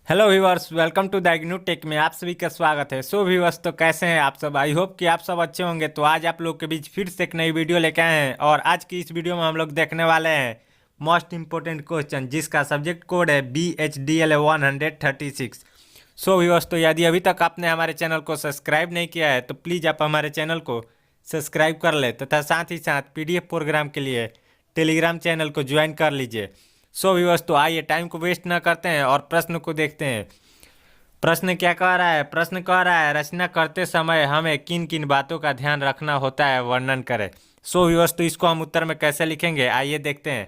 Hello viewers, welcome to the IGNOU tech में आप सभी का स्वागत है। सो व्यूअर्स, तो कैसे हैं आप सब? आई होप कि आप सब अच्छे होंगे। तो आज आप लोग के बीच फिर से एक नई वीडियो लेके आए हैं और आज की इस वीडियो में हम लोग देखने वाले हैं मोस्ट इम्पोर्टेंट क्वेश्चन, जिसका सब्जेक्ट कोड है BHDL 136। सो व्यूअर्स, तो यदि अभी तक आपने हमारे चैनल को सब्सक्राइब नहीं किया है तो प्लीज़ आप हमारे चैनल को सब्सक्राइब कर ले तथा साथ ही साथ PDF प्रोग्राम के लिए टेलीग्राम चैनल को ज्वाइन कर लीजिए। सो व्यूअर्स, तो आइए टाइम को वेस्ट ना करते हैं और प्रश्न को देखते हैं। प्रश्न क्या कह रहा है? प्रश्न कह रहा है रचना करते समय हमें किन किन बातों का ध्यान रखना होता है, वर्णन करें। सो व्यूअर्स, तो इसको हम उत्तर में कैसे लिखेंगे आइए देखते हैं।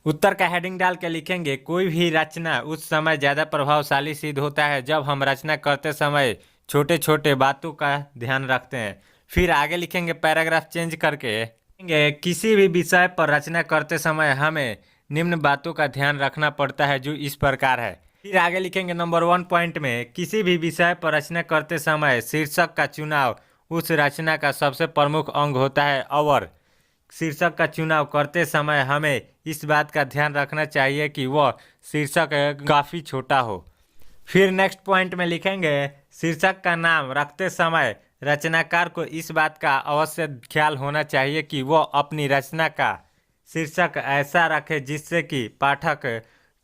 उत्तर का हेडिंग डाल के लिखेंगे कोई भी रचना उस समय ज़्यादा प्रभावशाली सिद्ध होता है जब हम रचना करते समय छोटे छोटे बातों का ध्यान रखते हैं। फिर आगे लिखेंगे पैराग्राफ चेंज करके लिखेंगे किसी भी विषय पर रचना करते समय हमें निम्न बातों का ध्यान रखना पड़ता है जो इस प्रकार है। फिर आगे लिखेंगे नंबर 1 पॉइंट में किसी भी विषय पर रचना करते समय शीर्षक का चुनाव उस रचना का सबसे प्रमुख अंग होता है और शीर्षक का चुनाव करते समय हमें इस बात का ध्यान रखना चाहिए कि वह शीर्षक काफ़ी छोटा हो। फिर नेक्स्ट पॉइंट में लिखेंगे शीर्षक का नाम रखते समय रचनाकार को इस बात का अवश्य ख्याल होना चाहिए कि वह अपनी रचना का शीर्षक ऐसा रखे जिससे कि पाठक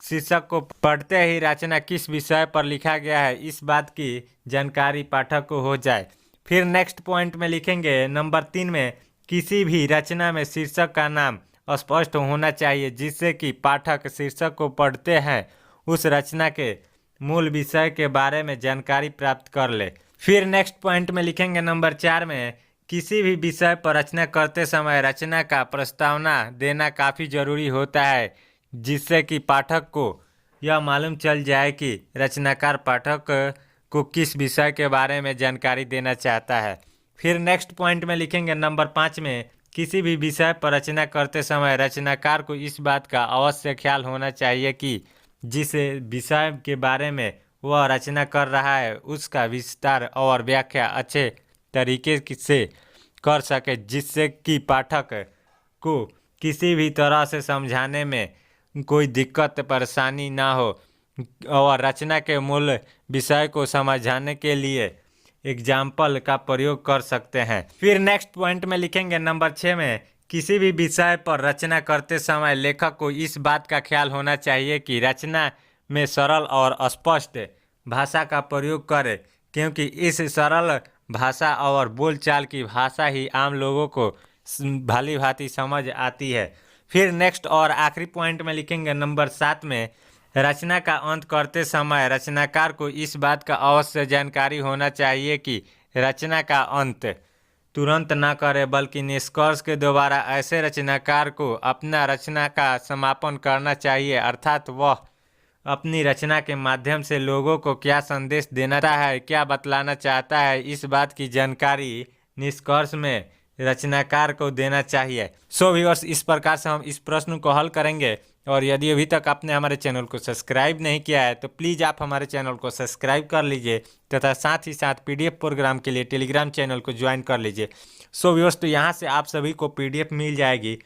शीर्षक को पढ़ते ही रचना किस विषय पर लिखा गया है इस बात की जानकारी पाठक को हो जाए। फिर नेक्स्ट पॉइंट में लिखेंगे नंबर 3 में किसी भी रचना में शीर्षक का नाम स्पष्ट होना चाहिए जिससे कि पाठक शीर्षक को पढ़ते हैं उस रचना के मूल विषय के बारे में जानकारी प्राप्त कर ले। फिर नेक्स्ट पॉइंट में लिखेंगे नंबर 4 में किसी भी विषय पर रचना करते समय रचना का प्रस्तावना देना काफ़ी ज़रूरी होता है जिससे कि पाठक को यह मालूम चल जाए कि रचनाकार पाठक को किस विषय के बारे में जानकारी देना चाहता है। फिर नेक्स्ट पॉइंट में लिखेंगे नंबर 5 में किसी भी विषय पर रचना करते समय रचनाकार को इस बात का अवश्य ख्याल होना चाहिए कि जिस विषय के बारे में वह रचना कर रहा है उसका विस्तार और व्याख्या अच्छे तरीके से कर सके जिससे कि पाठक को किसी भी तरह से समझाने में कोई दिक्कत परेशानी ना हो और रचना के मूल विषय को समझाने के लिए एग्जाम्पल का प्रयोग कर सकते हैं। फिर नेक्स्ट पॉइंट में लिखेंगे नंबर 6 में किसी भी विषय पर रचना करते समय लेखक को इस बात का ख्याल होना चाहिए कि रचना में सरल और स्पष्ट भाषा का प्रयोग करे क्योंकि इस सरल भाषा और बोलचाल की भाषा ही आम लोगों को भली भांति समझ आती है। फिर नेक्स्ट और आखिरी पॉइंट में लिखेंगे नंबर 7 में रचना का अंत करते समय रचनाकार को इस बात का अवश्य जानकारी होना चाहिए कि रचना का अंत तुरंत न करे बल्कि निष्कर्ष के द्वारा ऐसे रचनाकार को अपना रचना का समापन करना चाहिए, अर्थात वह अपनी रचना के माध्यम से लोगों को क्या संदेश देना चाहता है, क्या बतलाना चाहता है, इस बात की जानकारी निष्कर्ष में रचनाकार को देना चाहिए। सो व्यूअर्स, इस प्रकार से हम इस प्रश्न को हल करेंगे और यदि अभी तक आपने हमारे चैनल को सब्सक्राइब नहीं किया है तो प्लीज़ आप हमारे चैनल को सब्सक्राइब कर लीजिए तथा साथ ही साथ PDF प्रोग्राम के लिए टेलीग्राम चैनल को ज्वाइन कर लीजिए। सो व्यूअर्स, तो यहाँ से आप सभी को PDF मिल जाएगी